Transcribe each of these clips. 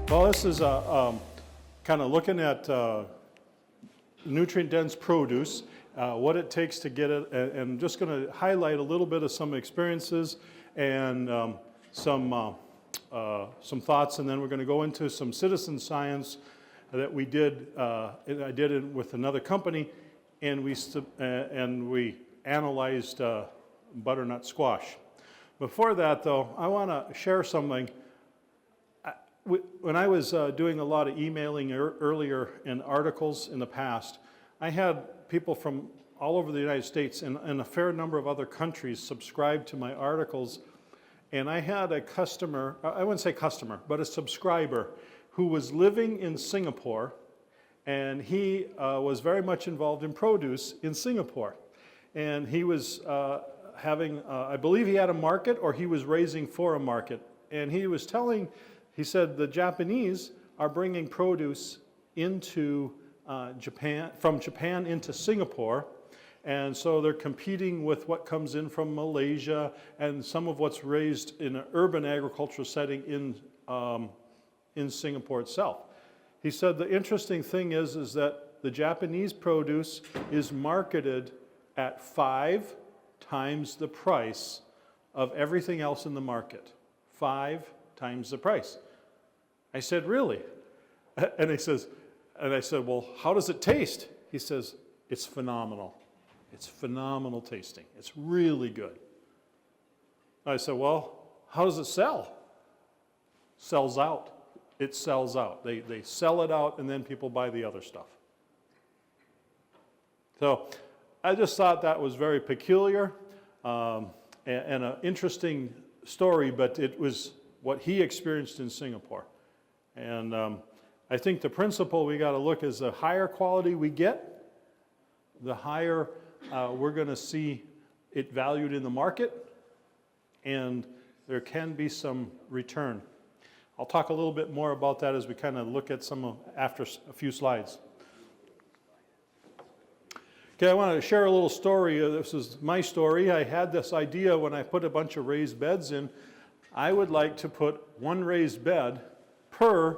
Well, this is kind of looking at nutrient-dense produce, what it takes to get it, and I'm just going to highlight a little bit of some experiences and some thoughts, and then we're going to go into some citizen science that we did. I did it with another company, and we analyzed butternut squash. Before that, though, I want to share something. When I was doing a lot of emailing earlier in articles in the past, I had people from all over the United States and a fair number of other countries subscribe to my articles. And I had a customer, I wouldn't say customer, but a subscriber who was living in Singapore, and he was very much involved in produce in Singapore. And he was having, I believe he had a market, or he was raising for a market. And he was telling, he said the Japanese are bringing produce into Japan, from Japan into Singapore, and so they're competing with what comes in from Malaysia and some of what's raised in an urban agricultural setting in Singapore itself. He said the interesting thing is that the Japanese produce is marketed at 5 times the price of everything else in the market. 5 times the price. I said, really? And he says, and I said, well, how does it taste? He says, it's phenomenal. It's phenomenal tasting. It's really good. I said, well, how does it sell? Sells out. It sells out. They sell it out, and then people buy the other stuff. So I just thought that was very peculiar and an interesting story, but it was what he experienced in Singapore. And I think the principle we got to look is the higher quality we get, the higher we're going to see it valued in the market, and there can be some return. I'll talk a little bit more about that as we kind of look at after a few slides. Okay, I want to share a little story. This is my story. I had this idea when I put a bunch of raised beds in. I would like to put one raised bed per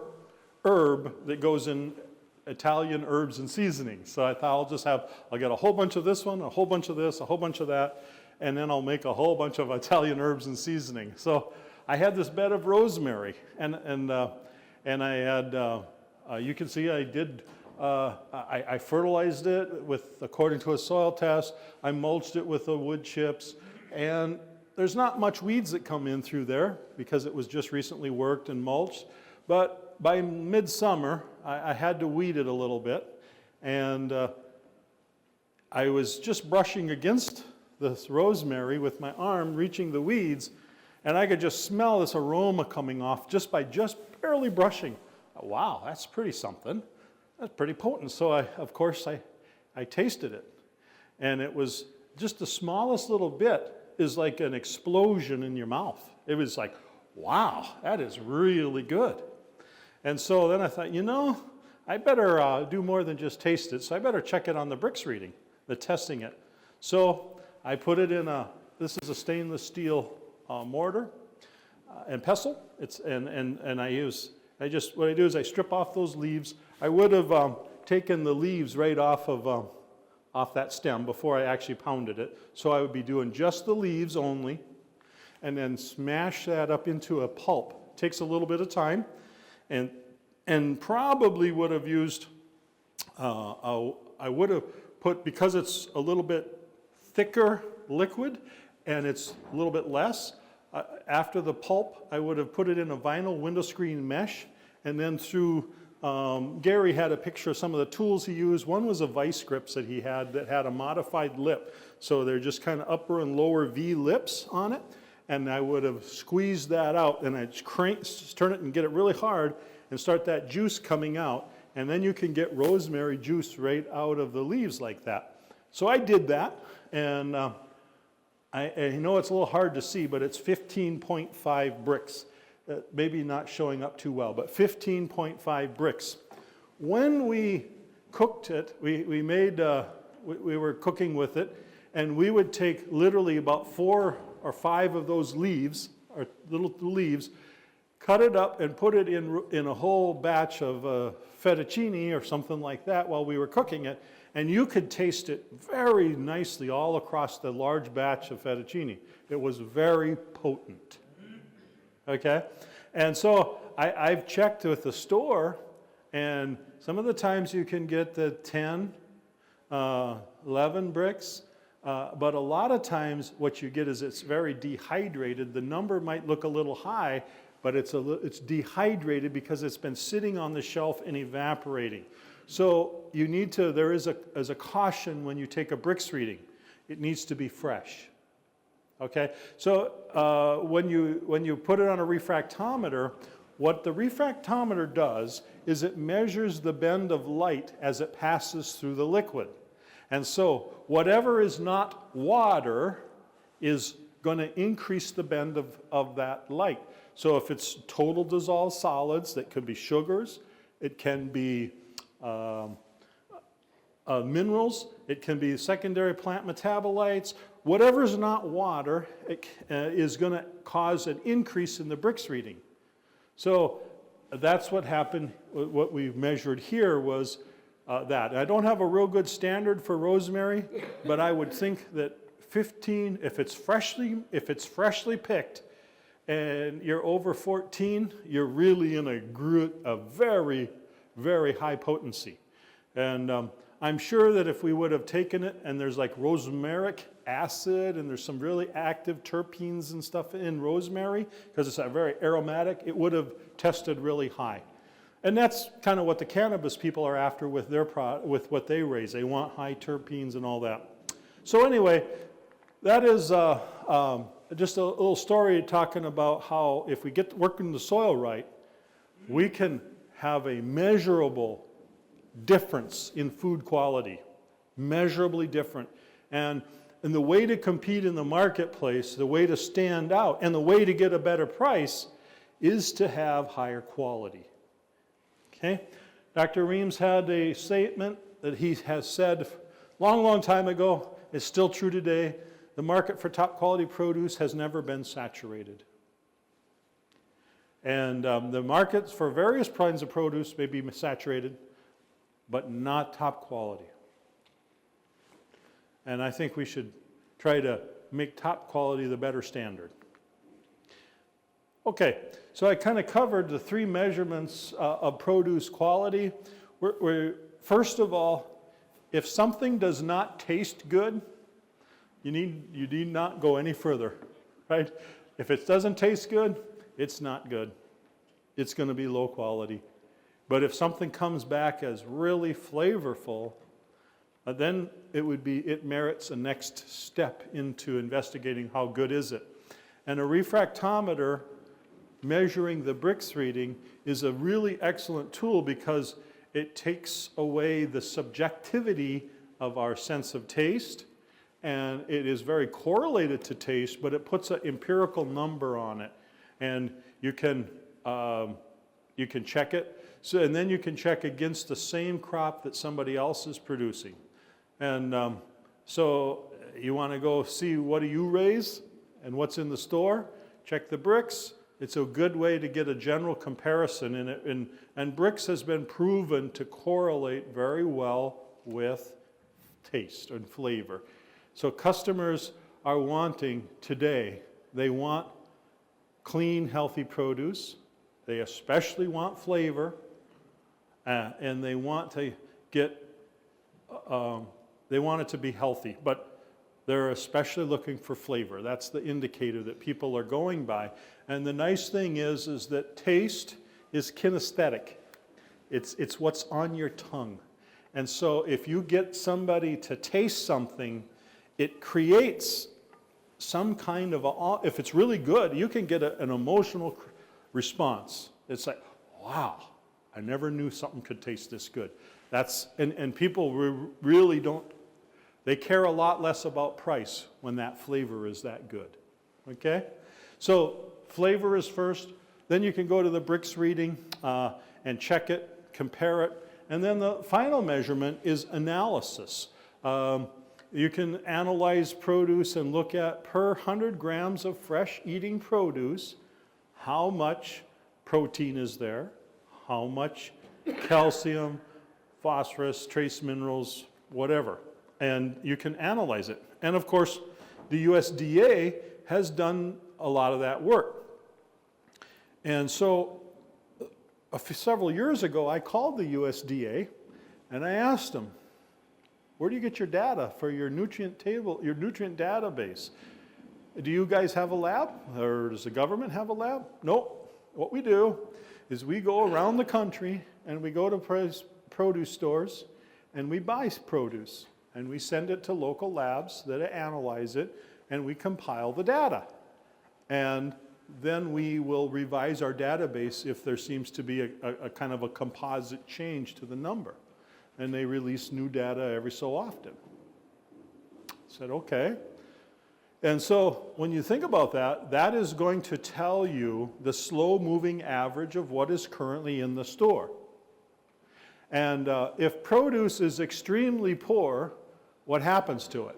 herb that goes in Italian herbs and seasonings. So I thought I'll get a whole bunch of this one, a whole bunch of this, a whole bunch of that, and then I'll make a whole bunch of Italian herbs and seasoning. So I had this bed of rosemary, and I had, you can see I did, I fertilized it according to a soil test. I mulched it with the wood chips, and there's not much weeds that come in through there because it was just recently worked and mulched. But by midsummer, I had to weed it a little bit, and I was just brushing against this rosemary with my arm, reaching the weeds, and I could just smell this aroma coming off just by barely brushing. Wow, that's pretty something. That's pretty potent. So of course I tasted it, and it was just the smallest little bit is like an explosion in your mouth. It was like, wow, that is really good. And so then I thought, you know, I better do more than just taste it, so I better check it on the bricks reading, the testing it. So I put it in this is a stainless steel mortar and pestle. What I do is I strip off those leaves. I would have taken the leaves right off that stem before I actually pounded it. So I would be doing just the leaves only, and then smash that up into a pulp. It takes a little bit of time. And probably would have used, I would have put, because it's a little bit thicker liquid and it's a little bit less, after the pulp, I would have put it in a vinyl window screen mesh, and then through, Gary had a picture of some of the tools he used. One was a vice grips that he had that had a modified lip. So they're just kind of upper and lower V lips on it. And I would have squeezed that out, and I'd turn it and get it really hard and start that juice coming out. And then you can get rosemary juice right out of the leaves like that. So I did that, and I know it's a little hard to see, but it's 15.5 bricks. Maybe not showing up too well, but 15.5 bricks. When we cooked it, we were cooking with it, and we would take literally about 4 or 5 of those leaves, or little leaves, cut it up and put it in a whole batch of fettuccine or something like that while we were cooking it, and you could taste it very nicely all across the large batch of fettuccine. It was very potent, okay? And so I've checked with the store, and some of the times you can get the 10, 11 bricks, but a lot of times what you get is it's very dehydrated. The number might look a little high, but it's dehydrated because it's been sitting on the shelf and evaporating. So you need to, there is as a caution when you take a bricks reading, it needs to be fresh. Okay, so when you put it on a refractometer, what the refractometer does is it measures the bend of light as it passes through the liquid. And so whatever is not water is going to increase the bend of that light. So if it's total dissolved solids, that could be sugars, it can be minerals, it can be secondary plant metabolites, whatever is not water is going to cause an increase in the bricks reading. So that's what happened. What we measured here was that. I don't have a real good standard for rosemary, but I would think that 15, if it's freshly picked and you're over 14, you're really in a very, very high potency. And I'm sure that if we would have taken it, and there's like rosmarinic acid, and there's some really active terpenes and stuff in rosemary, because it's very aromatic, it would have tested really high. And that's kind of what the cannabis people are after with their with what they raise. They want high terpenes and all that. So anyway, that is just a little story talking about how if we get working the soil right, we can have a measurable difference in food quality, measurably different. And the way to compete in the marketplace, the way to stand out, and the way to get a better price is to have higher quality. Okay? Dr. Reams had a statement that he has said long, long time ago. It's still true today. The market for top quality produce has never been saturated. And the markets for various kinds of produce may be saturated, but not top quality. And I think we should try to make top quality the better standard. Okay, so I kind of covered the three measurements of produce quality. First of all, if something does not taste good, you need not go any further, right? If it doesn't taste good, it's not good. It's going to be low quality. But if something comes back as really flavorful, then it merits a next step into investigating how good is it. And a refractometer measuring the bricks reading is a really excellent tool because it takes away the subjectivity of our sense of taste, and it is very correlated to taste, but it puts an empirical number on it, and you can check it. So, and then you can check against the same crop that somebody else is producing. And so you want to go see what do you raise and what's in the store, check the bricks. It's a good way to get a general comparison in it. And bricks has been proven to correlate very well with taste and flavor. So customers are wanting today, they want clean, healthy produce. They especially want flavor. And they want to get, they want it to be healthy, but they're especially looking for flavor. That's the indicator that people are going by. And the nice thing is that taste is kinesthetic. It's what's on your tongue. And so if you get somebody to taste something, it creates some kind of, if it's really good, you can get an emotional response. It's like, wow. I never knew something could taste this good. And people really don't, they care a lot less about price when that flavor is that good, okay? So flavor is first, then you can go to the bricks reading and check it, compare it, and then the final measurement is analysis. You can analyze produce and look at per 100 grams of fresh eating produce, how much protein is there, how much calcium, phosphorus, trace minerals, whatever. And you can analyze it. And of course, the USDA has done a lot of that work. And so several years ago, I called the USDA and I asked them, where do you get your data for your nutrient table, your nutrient database? Do you guys have a lab, or does the government have a lab? Nope. What we do is we go around the country and we go to produce stores and we buy produce and we send it to local labs that analyze it and we compile the data. And then we will revise our database if there seems to be a kind of a composite change to the number. And they release new data every so often. I said, okay. And so when you think about that, that is going to tell you the slow-moving average of what is currently in the store. And if produce is extremely poor, what happens to it?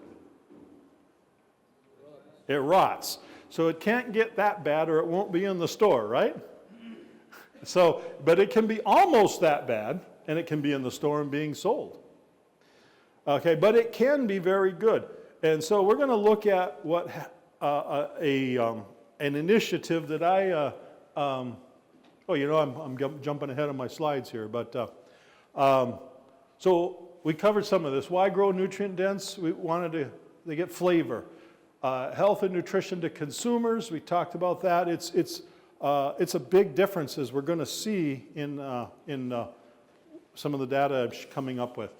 It rots. So it can't get that bad or it won't be in the store, right? So, but it can be almost that bad, and it can be in the store and being sold. Okay, but it can be very good. And so we're going to look at what an initiative that I'm jumping ahead of my slides here, but so we covered some of this. Why grow nutrient dense? We wanted to get flavor. Health and nutrition to consumers, we talked about that. It's a big difference, as we're going to see in some of the data I'm coming up with.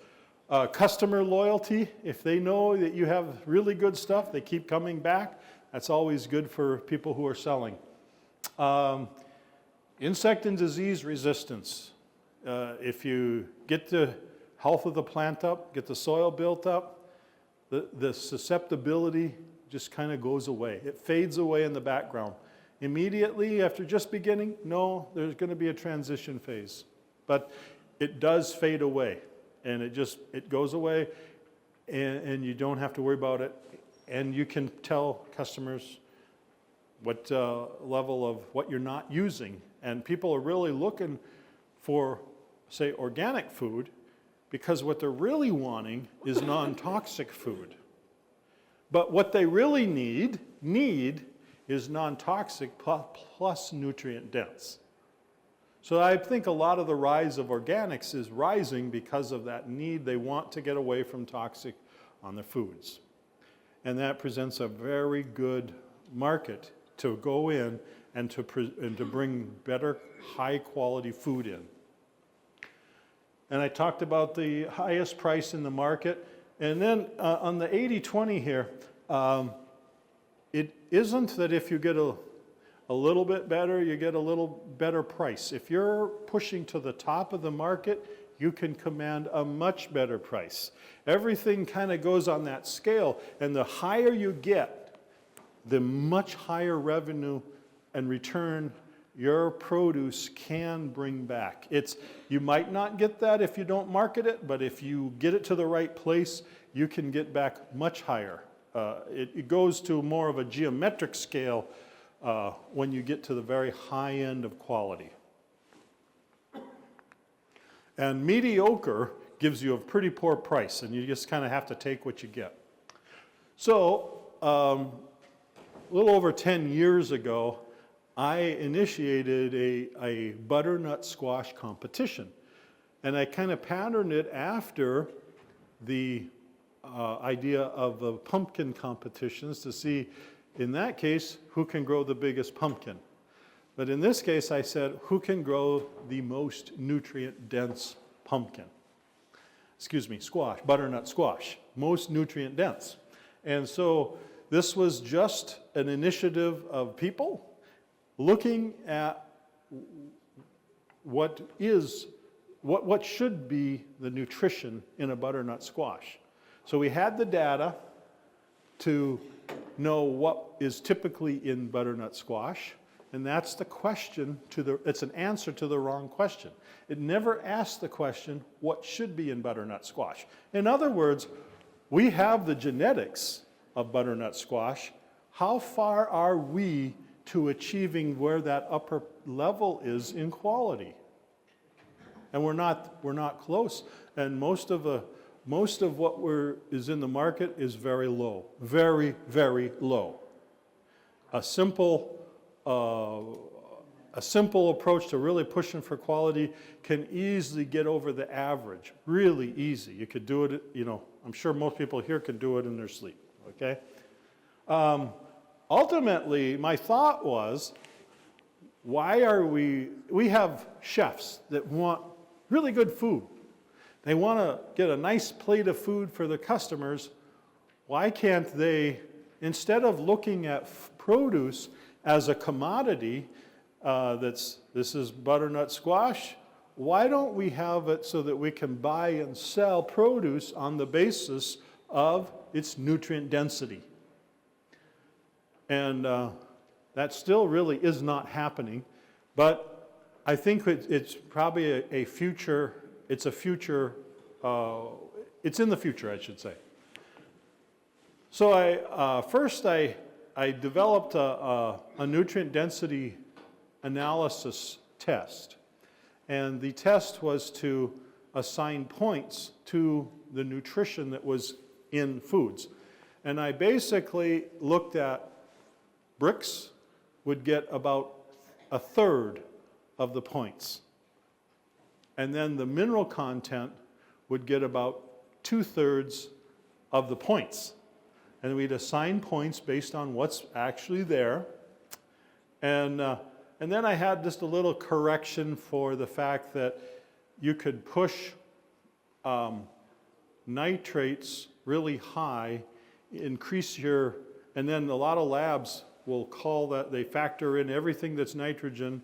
Customer loyalty, if they know that you have really good stuff, they keep coming back. That's always good for people who are selling. Insect and disease resistance. If you get the health of the plant up, get the soil built up, the susceptibility just kind of goes away. It fades away in the background. Immediately after just beginning, no, there's going to be a transition phase. But it does fade away, and it goes away, and you don't have to worry about it. And you can tell customers what level of what you're not using. And people are really looking for, say, organic food, because what they're really wanting is non-toxic food. But what they really need is non-toxic plus nutrient dense. So I think a lot of the rise of organics is rising because of that need. They want to get away from toxic on their foods. And that presents a very good market to go in and to bring better, high-quality food in. And I talked about the highest price in the market. And then on the 80-20 here, it isn't that if you get a little bit better, you get a little better price. If you're pushing to the top of the market, you can command a much better price. Everything kind of goes on that scale, and the higher you get, the much higher revenue and return your produce can bring back. You might not get that if you don't market it, but if you get it to the right place, you can get back much higher. It goes to more of a geometric scale when you get to the very high end of quality. And mediocre gives you a pretty poor price, and you just kind of have to take what you get. So a little over 10 years ago, I initiated a butternut squash competition. And I kind of patterned it after the idea of the pumpkin competitions to see, in that case, who can grow the biggest pumpkin. But in this case, I said, who can grow the most nutrient-dense pumpkin? Excuse me, squash, butternut squash, most nutrient-dense. And so this was just an initiative of people looking at what should be the nutrition in a butternut squash. So we had the data to know what is typically in butternut squash, and that's the question it's an answer to the wrong question. It never asked the question, what should be in butternut squash? In other words, we have the genetics of butternut squash. How far are we to achieving where that upper level is in quality. And we're not close. And most of what is in the market is very low, very, very low. A simple approach to really pushing for quality can easily get over the average, really easy. You could do it, you know, I'm sure most people here can do it in their sleep, okay? Ultimately, my thought was, why are we have chefs that want really good food. They want to get a nice plate of food for the customers. Why can't they, instead of looking at produce as a commodity, this is butternut squash, why don't we have it so that we can buy and sell produce on the basis of its nutrient density? And that still really is not happening, but I think it's probably a future, it's a future, it's in the future, I should say. So first I developed a nutrient density analysis test. And the test was to assign points to the nutrition that was in foods. And I basically looked at bricks would get about 1/3 of the points. And then the mineral content would get about 2/3 of the points. And we'd assign points based on what's actually there. And then I had just a little correction for the fact that you could push nitrates really high, increase your, and then a lot of labs will call that, they factor in everything that's nitrogen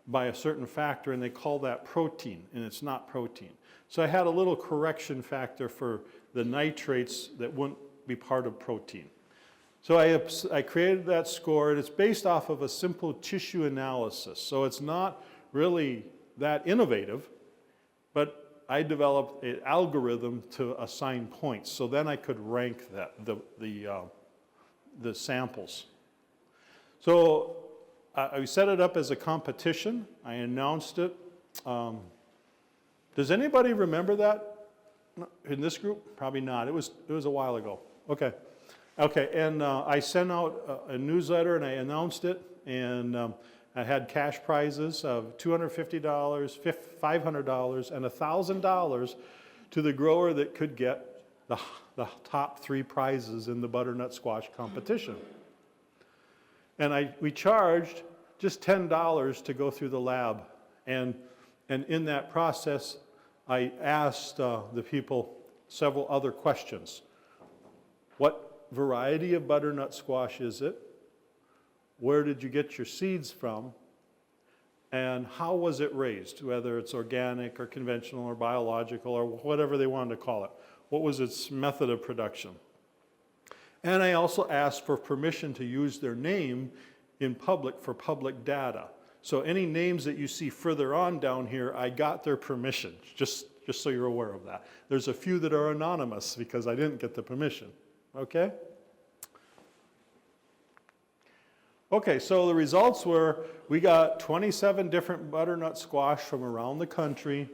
by a certain factor, and they call that protein, and it's not protein. So I had a little correction factor for the nitrates that wouldn't be part of protein. So I created that score, and it's based off of a simple tissue analysis. So it's not really that innovative, but I developed an algorithm to assign points. So then I could rank the samples. So I set it up as a competition. I announced it. Does anybody remember that in this group? Probably not. It was a while ago. Okay. Okay, and I sent out a newsletter and I announced it, and I had cash prizes of $250, $500, and $1,000 to the grower that could get the top 3 prizes in the butternut squash competition. And we charged just $10 to go through the lab, and in that process, I asked the people several other questions. What variety of butternut squash is it? Where did you get your seeds from? And how was it raised, whether it's organic or conventional or biological or whatever they wanted to call it? What was its method of production? And I also asked for permission to use their name in public for public data. So any names that you see further on down here, I got their permission, just so you're aware of that. There's a few that are anonymous because I didn't get the permission. Okay? Okay, so the results were, we got 27 different butternut squash from around the country.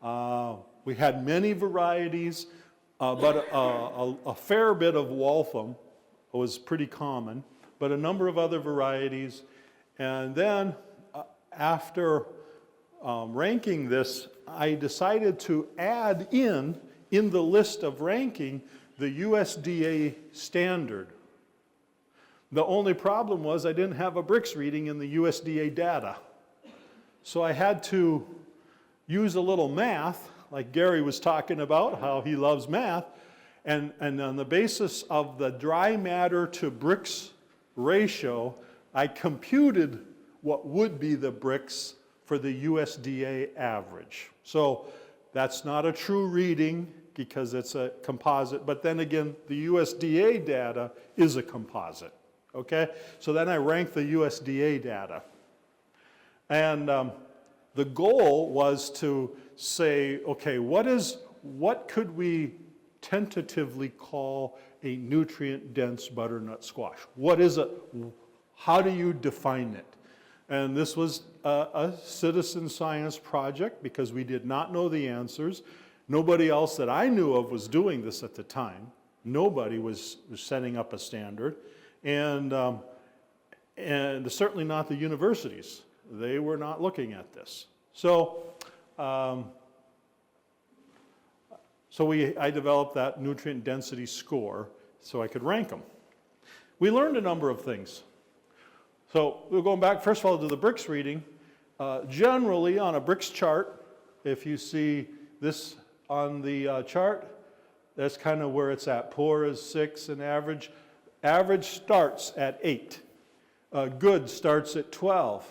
We had many varieties, but a fair bit of Waltham was pretty common, but a number of other varieties. And then after ranking this, I decided to add in the list of ranking the USDA standard. The only problem was I didn't have a bricks reading in the USDA data. So I had to use a little math, like Gary was talking about, how he loves math, and on the basis of the dry matter to bricks ratio, I computed what would be the bricks for the USDA average. So that's not a true reading because it's a composite, but then again, the USDA data is a composite, okay? So then I ranked the USDA data. And the goal was to say, okay, what could we tentatively call a nutrient-dense butternut squash? What is it? How do you define it? And this was a citizen science project because we did not know the answers. Nobody else that I knew of was doing this at the time. Nobody was setting up a standard. And certainly not the universities. They were not looking at this. So, I developed that nutrient density score so I could rank them. We learned a number of things. So we're going back, first of all, to the Brix reading. Generally, on a Brix chart, if you see this on the chart, that's kind of where it's at. Poor is 6 and average. Average starts at 8. Good starts at 12.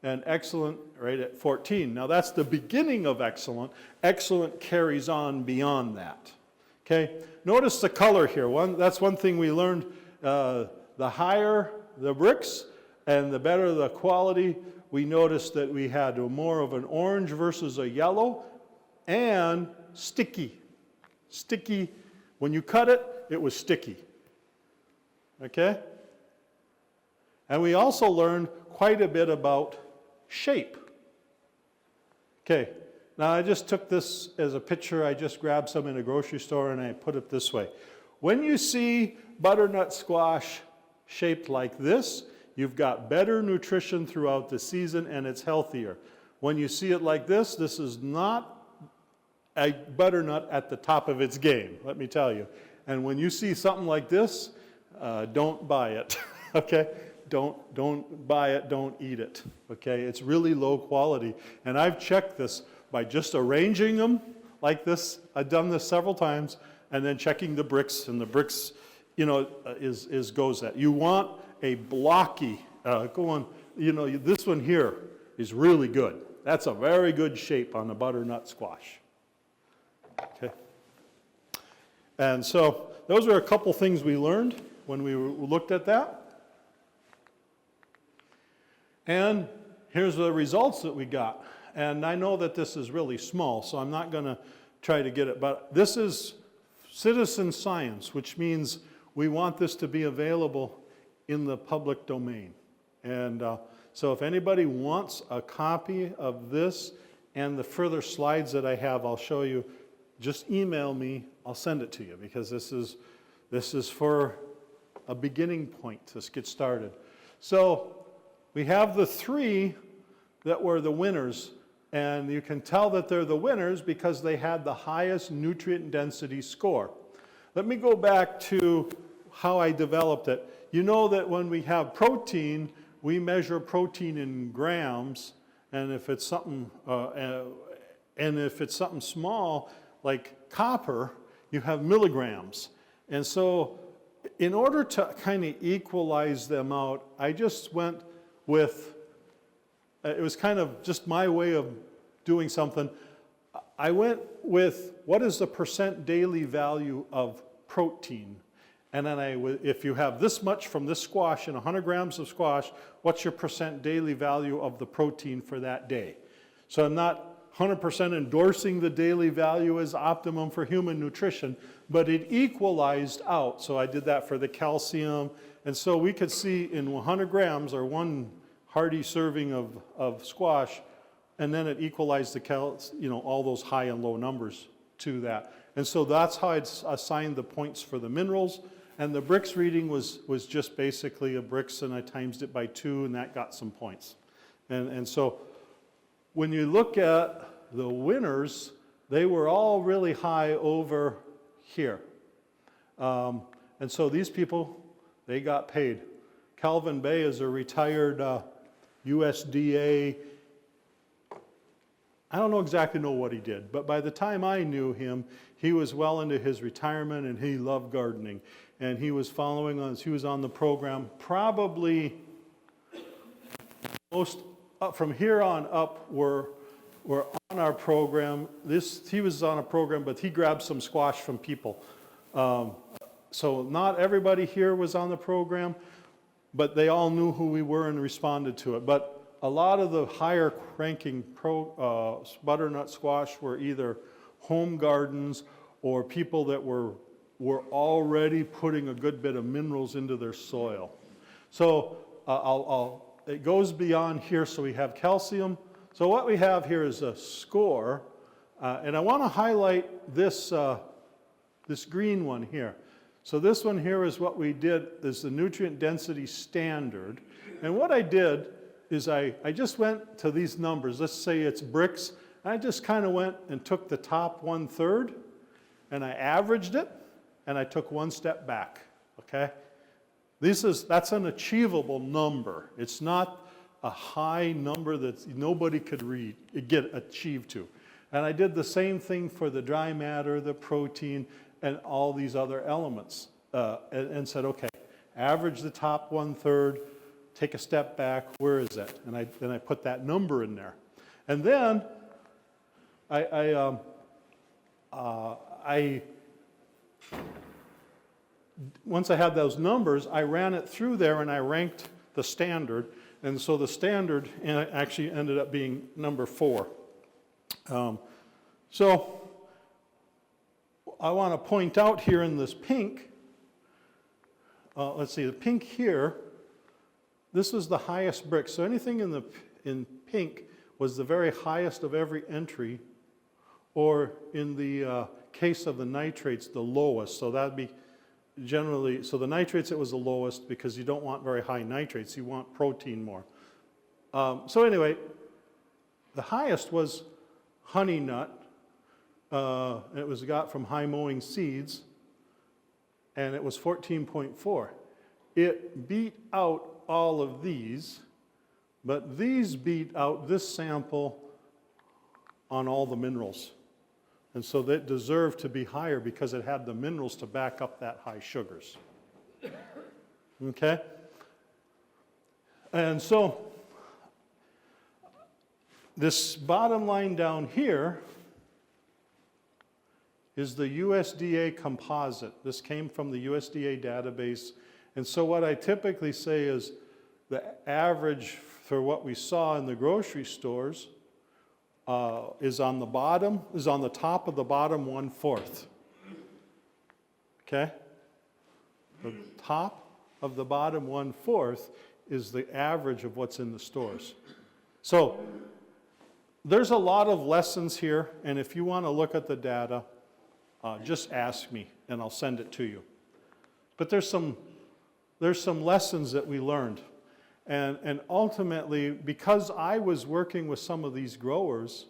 And excellent right at 14. Now that's the beginning of excellent. Excellent carries on beyond that. Okay? Notice the color here. That's one thing we learned. The higher the Brix and the better the quality, we noticed that we had more of an orange versus a yellow, and sticky. Sticky. When you cut it, it was sticky. Okay? And we also learned quite a bit about shape. Okay, now I just took this as a picture. I just grabbed some in a grocery store and I put it this way. When you see butternut squash shaped like this, you've got better nutrition throughout the season and it's healthier. When you see it like this is not a butternut at the top of its game, let me tell you. And when you see something like this, don't buy it, okay? Don't buy it, don't eat it, okay? It's really low quality. And I've checked this by just arranging them like this. I've done this several times, and then checking the Brix, and the Brix, you know, goes that. You want a blocky, this one here is really good. That's a very good shape on the butternut squash, okay? And so those are a couple things we learned when we looked at that. And here's the results that we got. And I know that this is really small, so I'm not going to try to get it. But this is citizen science, which means we want this to be available in the public domain. And so if anybody wants a copy of this and the further slides that I have, I'll show you. Just email me. I'll send it to you because this is for a beginning point to get started. So we have the 3 that were the winners, and you can tell that they're the winners because they had the highest nutrient density score. Let me go back to how I developed it. You know that when we have protein, we measure protein in grams, and if it's something small like copper, you have milligrams. And so in order to kind of equalize them out, I just went with, it was kind of just my way of doing something. I went with what is the percent daily value of protein? And then if you have this much from this squash and 100 grams of squash, what's your percent daily value of the protein for that day? So I'm not 100% endorsing the daily value as optimum for human nutrition, but it equalized out. So I did that for the calcium. And so we could see in 100 grams or one hearty serving of squash, and then it equalized the all those high and low numbers to that. And so that's how I'd assigned the points for the minerals. And the Brix reading was just basically a Brix, and I times it by 2, and that got some points. And so when you look at the winners, they were all really high over here. And so these people, they got paid. Calvin Bay is a retired USDA. I don't exactly know what he did, but by the time I knew him, he was well into his retirement and he loved gardening. And he was following us, he was on the program. Probably most from here on up were on our program. He was on a program, but he grabbed some squash from people. So not everybody here was on the program, but they all knew who we were and responded to it. But a lot of the higher ranking butternut squash were either home gardens or people that were already putting a good bit of minerals into their soil. So it goes beyond here, so we have calcium. So what we have here is a score, and I want to highlight this, this green one here. So this one here is what we did, is the nutrient density standard. And what I did is I just went to these numbers. Let's say it's bricks. I just kind of went and took the top 1/3, and I averaged it, and I took one step back, okay? That's an achievable number. It's not a high number that nobody could get achieved to. And I did the same thing for the dry matter, the protein, and all these other elements, and said, okay, average the top 1/3, take a step back, where is it? And I put that number in there. And then once I had those numbers, I ran it through there and I ranked the standard. And so the standard actually ended up being number 4. So I want to point out here in this pink, let's see, the pink here, this was the highest brick. So anything in pink was the very highest of every entry, or in the case of the nitrates, the lowest. So that'd be generally, so the nitrates, it was the lowest because you don't want very high nitrates, you want protein more. So anyway, the highest was honey nut. It was got from high mowing seeds, and it was 14.4. It beat out all of these, but these beat out this sample on all the minerals. And so that deserved to be higher because it had the minerals to back up that high sugars. Okay? And so this bottom line down here is the USDA composite. This came from the USDA database. And so what I typically say is the average for what we saw in the grocery stores is on the top of the bottom 1/4. Okay? The top of the bottom 1/4 is the average of what's in the stores. So there's a lot of lessons here, and if you want to look at the data, just ask me and I'll send it to you. But there's some lessons that we learned. And ultimately, because I was working with some of these growers,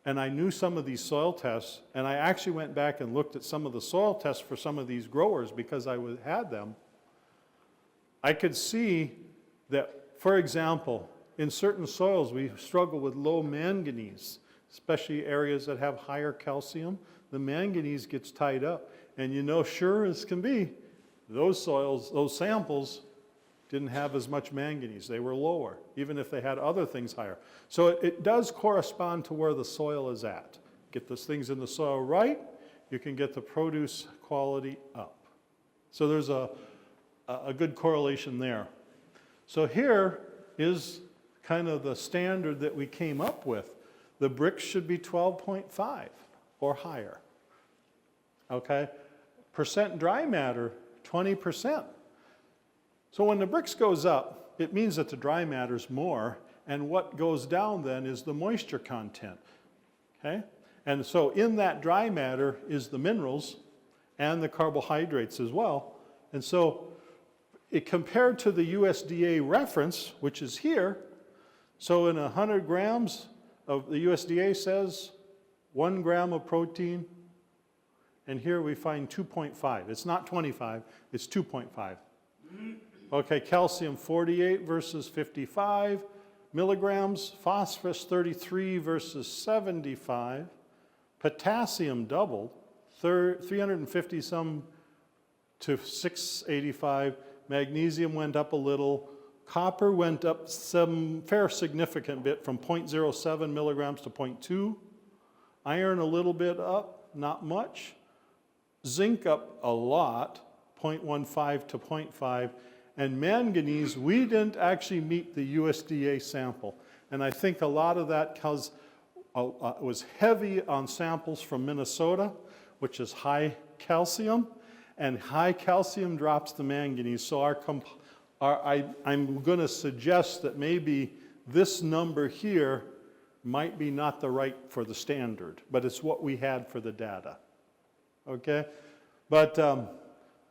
and I knew some of these soil tests, and I actually went back and looked at some of the soil tests for some of these growers because I had them, I could see that, for example, in certain soils we struggle with low manganese, especially areas that have higher calcium. The manganese gets tied up, and you know, sure as can be, those soils, those samples didn't have as much manganese. They were lower, even if they had other things higher. So it does correspond to where the soil is at. Get those things in the soil right, you can get the produce quality up. So there's a good correlation there. So here is kind of the standard that we came up with. The bricks should be 12.5 or higher. Okay? Percent dry matter, 20%. So when the bricks goes up, it means that the dry matter's more, and what goes down then is the moisture content. Okay? And so in that dry matter is the minerals and the carbohydrates as well. And so it compared to the USDA reference, which is here, so in 100 grams of the USDA says 1 gram of protein, and here we find 2.5. It's not 25, it's 2.5. Okay, calcium 48 versus 55 milligrams, phosphorus 33 versus 75, potassium doubled, 350 some to 685, magnesium went up a little, copper went up some fair significant bit from 0.07 milligrams to 0.2, iron a little bit up, not much, zinc up a lot, 0.15 to 0.5, and manganese, we didn't actually meet the USDA sample. And I think a lot of that because it was heavy on samples from Minnesota, which is high calcium, and high calcium drops the manganese. So I'm going to suggest that maybe this number here might be not the right for the standard, but it's what we had for the data. Okay? But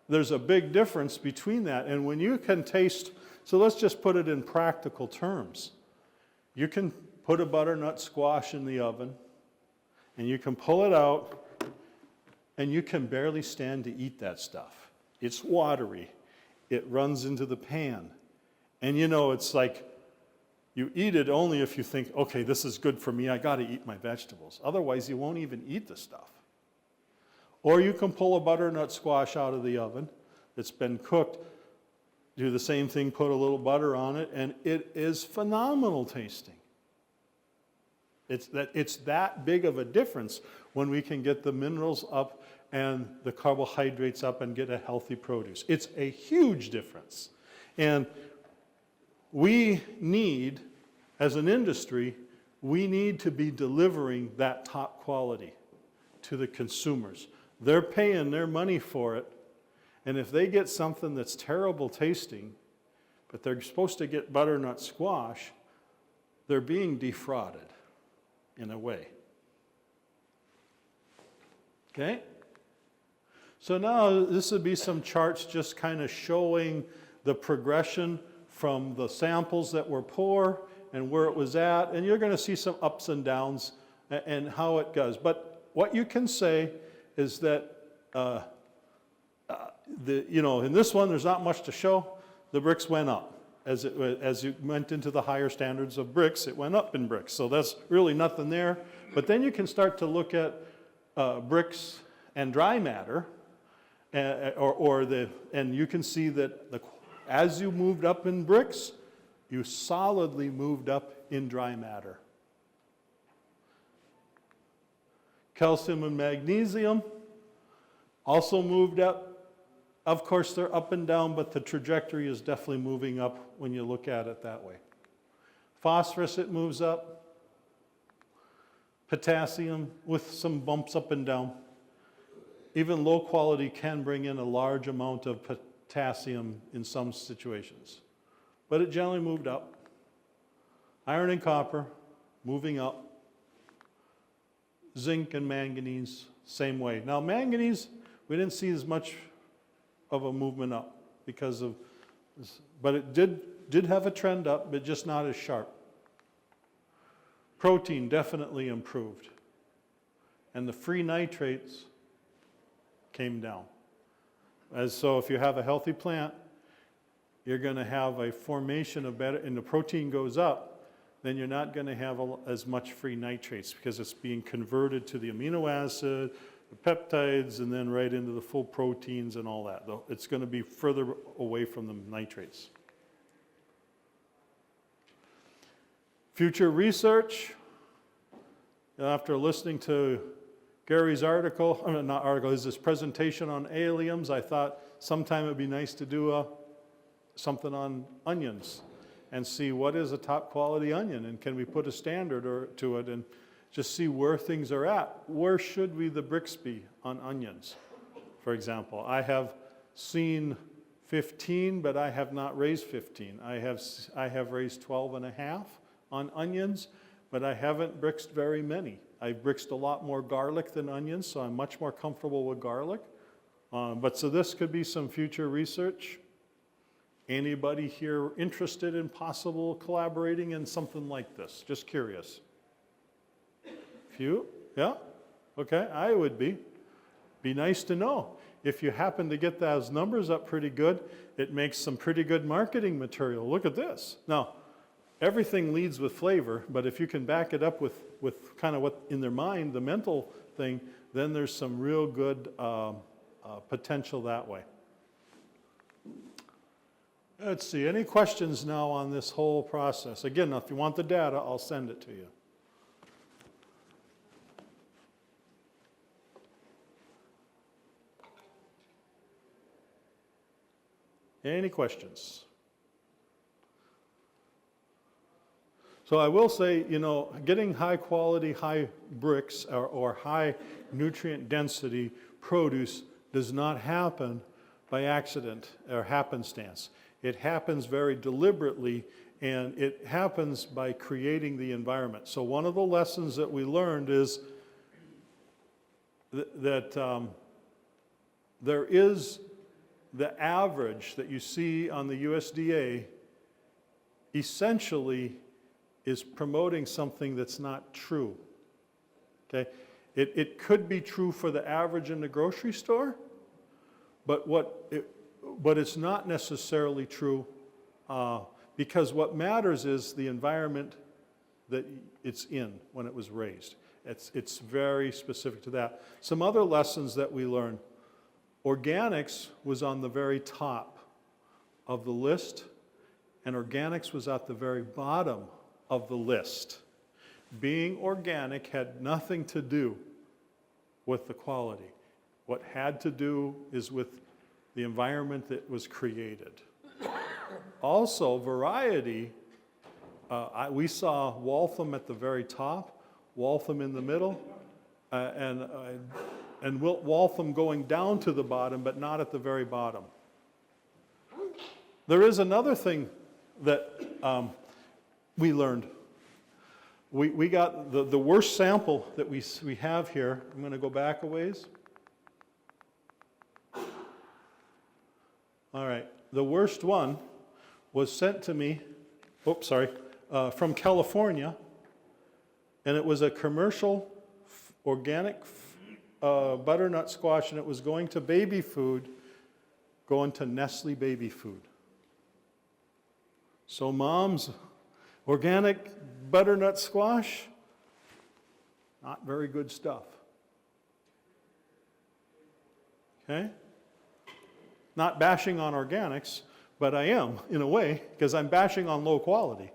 there's a big difference between that. And when you can taste, so let's just put it in practical terms. You can put a butternut squash in the oven, and you can pull it out, and you can barely stand to eat that stuff. It's watery. It runs into the pan. And you know, it's like you eat it only if you think, okay, this is good for me, I got to eat my vegetables. Otherwise, you won't even eat the stuff. Or you can pull a butternut squash out of the oven that's been cooked, do the same thing, put a little butter on it, and it is phenomenal tasting. It's that big of a difference when we can get the minerals up and the carbohydrates up and get a healthy produce. It's a huge difference. And we need, as an industry, we need to be delivering that top quality to the consumers. They're paying their money for it, and if they get something that's terrible tasting, but they're supposed to get butternut squash, they're being defrauded in a way. Okay? So now this would be some charts just kind of showing the progression from the samples that were poor and where it was at, and you're going to see some ups and downs and how it goes. But what you can say is that in this one there's not much to show. The bricks went up. As you went into the higher standards of bricks, it went up in bricks. So that's really nothing there. But then you can start to look at bricks and dry matter, and you can see that as you moved up in bricks, you solidly moved up in dry matter. Calcium and magnesium also moved up. Of course, they're up and down, but the trajectory is definitely moving up when you look at it that way. Phosphorus, it moves up. Potassium with some bumps up and down. Even low quality can bring in a large amount of potassium in some situations. But it generally moved up. Iron and copper, moving up. Zinc and manganese, same way. Now manganese, we didn't see as much of a movement up because of this, but it did have a trend up, but just not as sharp. Protein definitely improved. And the free nitrates came down. So if you have a healthy plant, you're going to have a formation of better, and the protein goes up, then you're not going to have as much free nitrates because it's being converted to the amino acid, the peptides, and then right into the full proteins and all that. It's going to be further away from the nitrates. Future research. After listening to Gary's article, his presentation on alliums, I thought sometime it would be nice to do something on onions and see what is a top quality onion, and can we put a standard to it and just see where things are at. Where should the bricks be on onions, for example? I have seen 15, but I have not raised 15. I have raised 12 and a half on onions, but I haven't bricksed very many. I've bricksed a lot more garlic than onions, so I'm much more comfortable with garlic. So this could be some future research. Anybody here interested in possible collaborating in something like this? Just curious. Few? Yeah? Okay, I would be. Be nice to know. If you happen to get those numbers up pretty good, it makes some pretty good marketing material. Look at this. Now, everything leads with flavor, but if you can back it up with kind of what in their mind, the mental thing, then there's some real good potential that way. Let's see, any questions now on this whole process? Again, if you want the data, I'll send it to you. Any questions? So I will say, getting high quality, high bricks or high nutrient density produce does not happen by accident or happenstance. It happens very deliberately, and it happens by creating the environment. So one of the lessons that we learned is that there is the average that you see on the USDA essentially is promoting something that's not true, okay? It could be true for the average in the grocery store, but it's not necessarily true because what matters is the environment that it's in when it was raised. It's very specific to that. Some other lessons that we learned. Organics was on the very top of the list, and organics was at the very bottom of the list. Being organic had nothing to do with the quality. What had to do is with the environment that was created. Also, variety, we saw Waltham at the very top, Waltham in the middle, and Waltham going down to the bottom, but not at the very bottom. There is another thing that we learned. We got the worst sample that we have here. I'm going to go back a ways. All right, the worst one was sent to me, from California, and it was a commercial organic butternut squash, and it was going to baby food, going to Nestle baby food. So mom's organic butternut squash, not very good stuff. Okay? Not bashing on organics, but I am, in a way, because I'm bashing on low quality.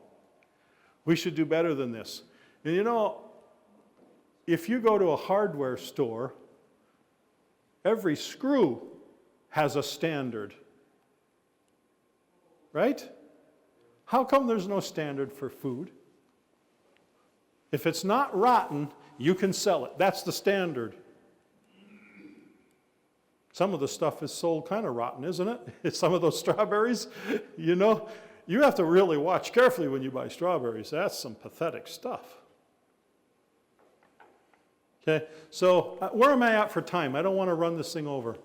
We should do better than this. And you know, if you go to a hardware store, every screw has a standard, right? How come there's no standard for food? If it's not rotten, you can sell it. That's the standard. Some of the stuff is sold kind of rotten, isn't it? Some of those strawberries, you know, you have to really watch carefully when you buy strawberries. That's some pathetic stuff. Okay, so where am I at for time? I don't want to run this thing over.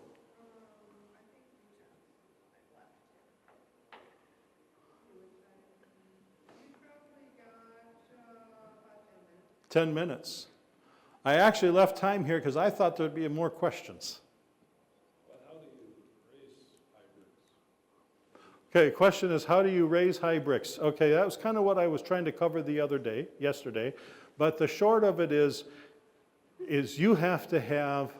10 minutes. I actually left time here because I thought there'd be more questions. But how do you raise hybrids? Okay, question is, how do you raise hybrids? Okay, that was kind of what I was trying to cover yesterday, but the short of it is you have to have,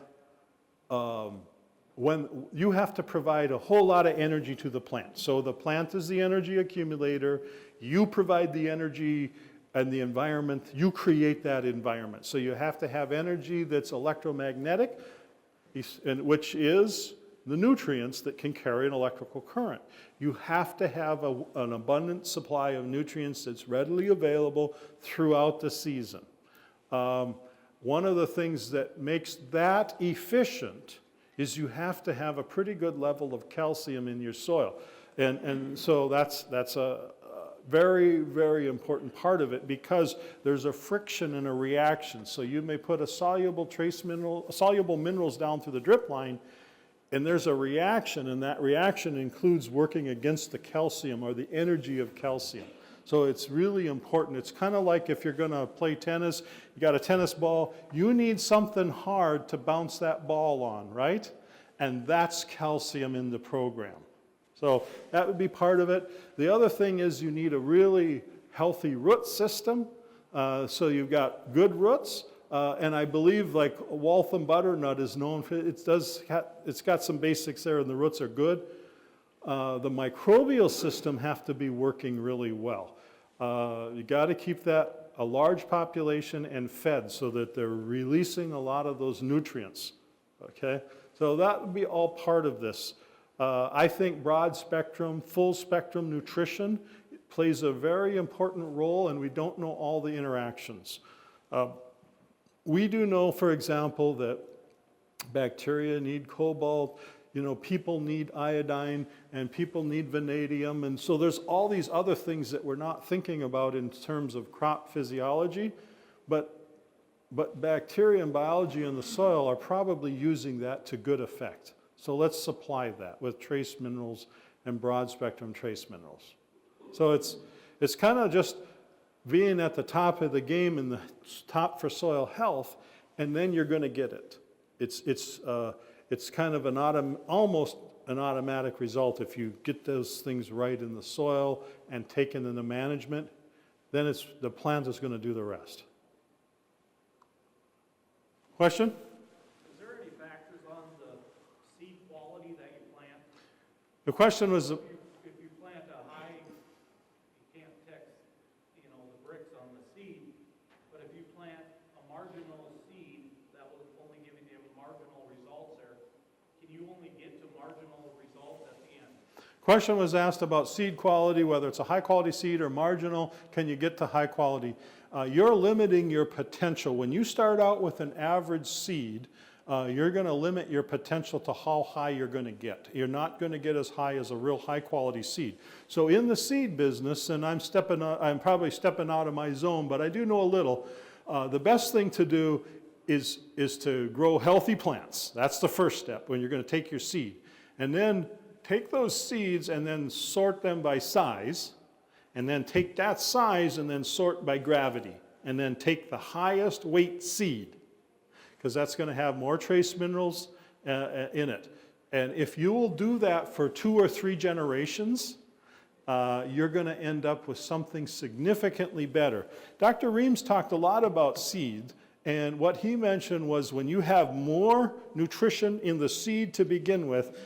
you have to provide a whole lot of energy to the plant. So the plant is the energy accumulator, you provide the energy and the environment, you create that environment. So you have to have energy that's electromagnetic, which is the nutrients that can carry an electrical current. You have to have an abundant supply of nutrients that's readily available throughout the season. One of the things that makes that efficient is you have to have a pretty good level of calcium in your soil. And so that's a very, very important part of it because there's a friction and a reaction. So you may put soluble minerals down through the drip line, and there's a reaction, and that reaction includes working against the calcium or the energy of calcium. So it's really important. It's kind of like if you're going to play tennis, you got a tennis ball, you need something hard to bounce that ball on, right? And that's calcium in the program. So that would be part of it. The other thing is you need a really healthy root system. So you've got good roots. And I believe like Waltham butternut is known for, it's got some basics there and the roots are good. The microbial system have to be working really well. You got to keep that a large population and fed so that they're releasing a lot of those nutrients. Okay, so that would be all part of this. I think broad spectrum, full spectrum nutrition plays a very important role, and we don't know all the interactions. We do know, for example, that bacteria need cobalt. you know, people need iodine and people need vanadium, and so there's all these other things that we're not thinking about in terms of crop physiology, but bacteria and biology in the soil are probably using that to good effect. So let's supply that with trace minerals and broad spectrum trace minerals. So it's kind of just being at the top of the game and the top for soil health, and then you're going to get it. It's kind of almost an automatic result if you get those things right in the soil and taken in the management. Then the plant is going to do the rest. Question? Is there any factors on the seed quality that you plant? The question was, If you plant a high, you can't text, you know, the bricks on the seed, but if you plant a marginal seed that will only give you marginal results there, can you only get to marginal results at the end? question was asked about seed quality, whether it's a high quality seed or marginal, can you get to high quality? You're limiting your potential. When you start out with an average seed, you're going to limit your potential to how high you're going to get. You're not going to get as high as a real high quality seed. So in the seed business, and I'm probably stepping out of my zone, but I do know a little, the best thing to do is to grow healthy plants. That's the first step when you're going to take your seed. And then take those seeds and then sort them by size, and then take that size and then sort by gravity, and then take the highest weight seed, because that's going to have more trace minerals in it. And if you will do that for 2 or 3 generations, you're going to end up with something significantly better. Dr. Reams talked a lot about seed, and what he mentioned was when you have more nutrition in the seed to begin with,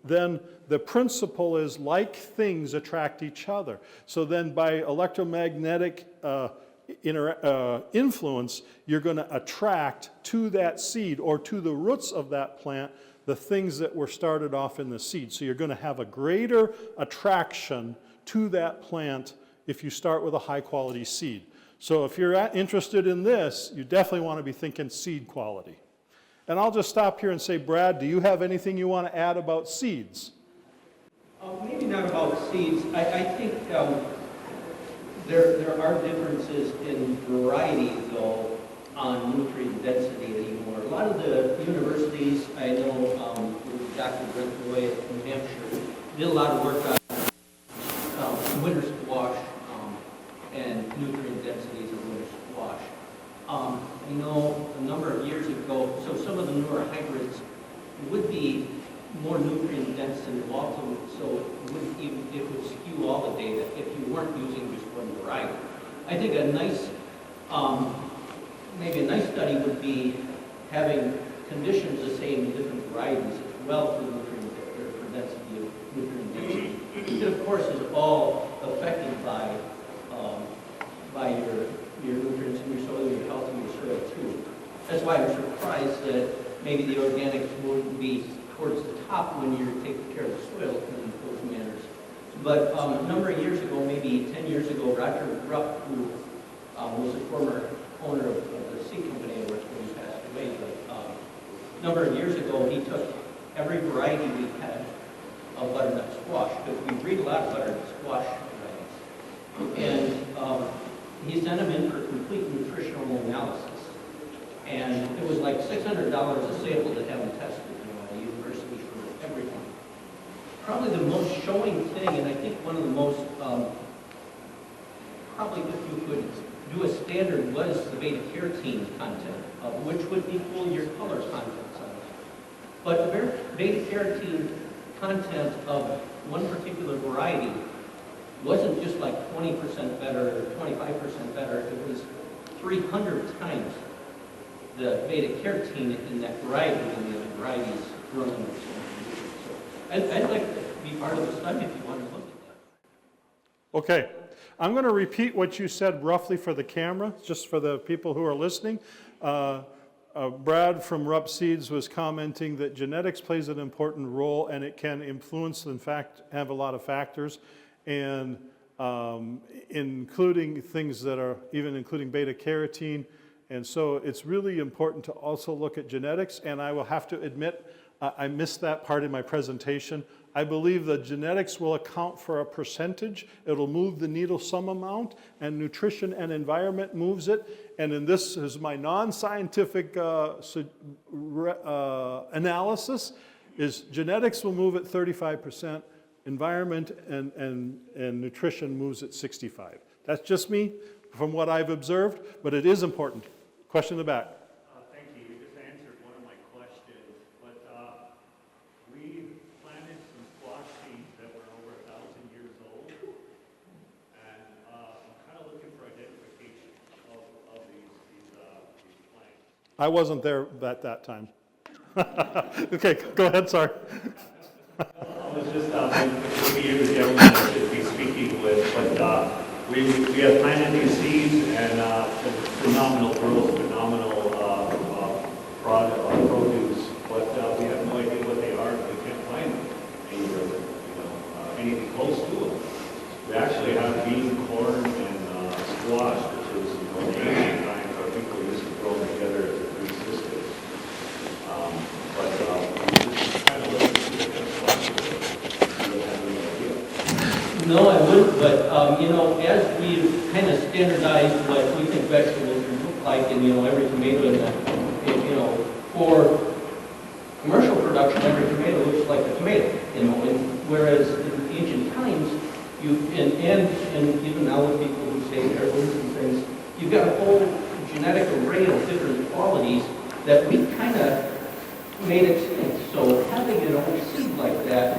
then the principle is like things attract each other. So then by electromagnetic influence, you're going to attract to that seed or to the roots of that plant the things that were started off in the seed. So you're going to have a greater attraction to that plant if you start with a high quality seed. So if you're interested in this, you definitely want to be thinking seed quality. And I'll just stop here and say, Brad, do you have anything you want to add about seeds? Maybe not about seeds. I think there are differences in variety, though, on nutrient density anymore. A lot of the universities, I know with Dr. Brent Roy at New Hampshire, did a lot of work on winter squash and nutrient densities of winter squash. I know a number of years ago, so some of the newer hybrids would be more nutrient dense than the also, so it would skew all the data if you weren't using just one variety. I think a nice, maybe a nice study would be having conditions the same in different varieties as well for nutrient for density of nutrient density. It of course is all affected by your nutrients in your soil, your health in your soil too. That's why I'm surprised that maybe the organics wouldn't be towards the top when you're taking care of the soil in those manners. But a number of years ago, maybe 10 years ago, Roger Rupp, who was the former owner of the seed company I worked for, he passed away, but a number of years ago, he took every variety we had of butternut squash, because we breed a lot of butternut squash varieties. And he sent them in for complete nutritional analysis. And it was like $600 a sample to have them tested. Probably the most showing thing, and I think one of the most, probably if you could do a standard, was the beta-carotene content, which would equal your color content size. But the beta-carotene content of one particular variety wasn't just like 20% better or 25% better, it was 300 times the beta-carotene in that variety than the other varieties grown in the same. I'd like to be part of the study if you want to look at that. Okay, I'm going to repeat what you said roughly for the camera, just for the people who are listening. Brad from Rupp Seeds was commenting that genetics plays an important role, and it can influence, in fact, have a lot of factors, and including things that are, even including beta-carotene. And so it's really important to also look at genetics, and I will have to admit, I missed that part in my presentation. I believe the genetics will account for a percentage. It'll move the needle some amount, and nutrition and environment moves it. And in this is my non-scientific analysis, is genetics will move at 35%, environment and nutrition moves at 65%. That's just me from what I've observed, but it is important. Question in the back. Thank you. You just answered one of my questions, but we planted some squash seeds that were over 1,000 years old, and I'm kind of looking for identification of these plants. I wasn't there at that time. Okay, go ahead, sorry. I was just maybe you're the gentleman I should be speaking with, but we have planted these seeds and phenomenal growth, phenomenal produce, but we have no idea what they are. We can't find them anywhere, anything close to them. We actually have bean, corn, and squash, which is in the ancient times our people used to grow together as a food system. But we just kind of look at the kind of squash. We don't have any idea. No, I wouldn't, but, as we kind of standardized what we think vegetables look like, and, every tomato, for commercial production, every tomato looks like a tomato, and whereas in ancient times, and even now with people who say herbs and things, you've got a whole genetic array of different qualities that we kind of made extinct. So having an old seed like that,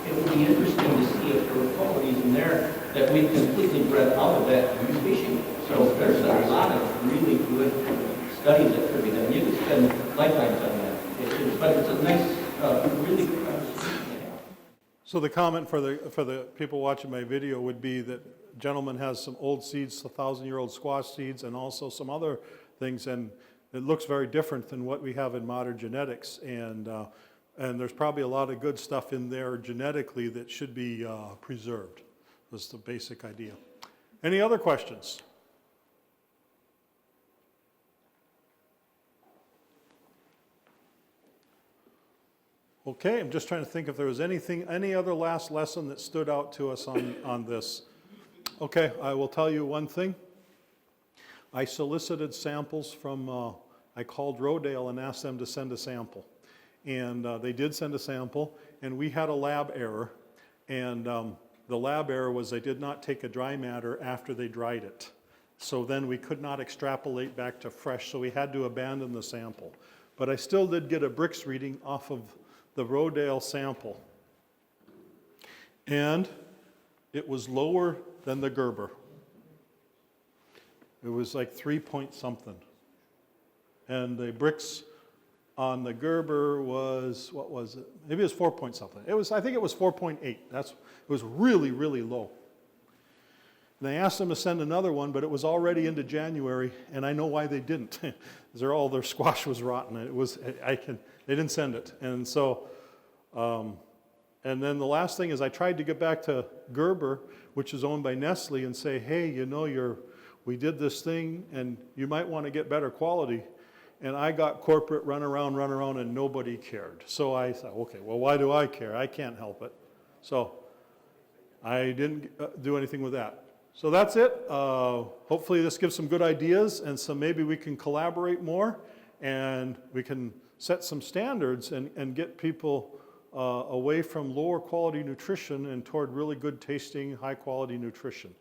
it would be interesting to see if there were qualities in there that we completely bred out of that species. So there's a lot of really good studies that could be done. You could spend lifetimes on that. But it's a nice, really good conversation to have. So the comment for the people watching my video would be that gentleman has some old seeds, 1,000-year-old squash seeds, and also some other things, and it looks very different than what we have in modern genetics, and there's probably a lot of good stuff in there genetically that should be preserved. That's the basic idea. Any other questions? Okay, I'm just trying to think if there was any other last lesson that stood out to us on this. Okay, I will tell you one thing. I solicited samples from, I called Rodale and asked them to send a sample. And they did send a sample, and we had a lab error. And the lab error was they did not take a dry matter after they dried it. So then we could not extrapolate back to fresh, so we had to abandon the sample. But I still did get a Brix reading off of the Rodale sample. And it was lower than the Gerber. It was like 3 point something. And the Brix on the Gerber was, what was it? Maybe it was 4 point something. I think it was 4.8. It was really, really low. And I asked them to send another one, but it was already into January, and I know why they didn't. All their squash was rotten. They didn't send it. And so, and then the last thing is I tried to get back to Gerber, which is owned by Nestle, and say, hey, we did this thing, and you might want to get better quality. And I got corporate run around, and nobody cared. So I thought, okay, well, why do I care? I can't help it. So I didn't do anything with that. So that's it. Hopefully this gives some good ideas, and so maybe we can collaborate more, and we can set some standards and get people away from lower quality nutrition and toward really good tasting, high quality nutrition.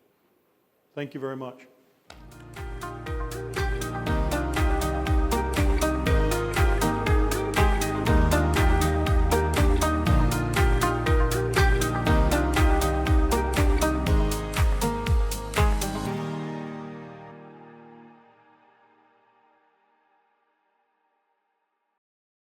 Thank you very much.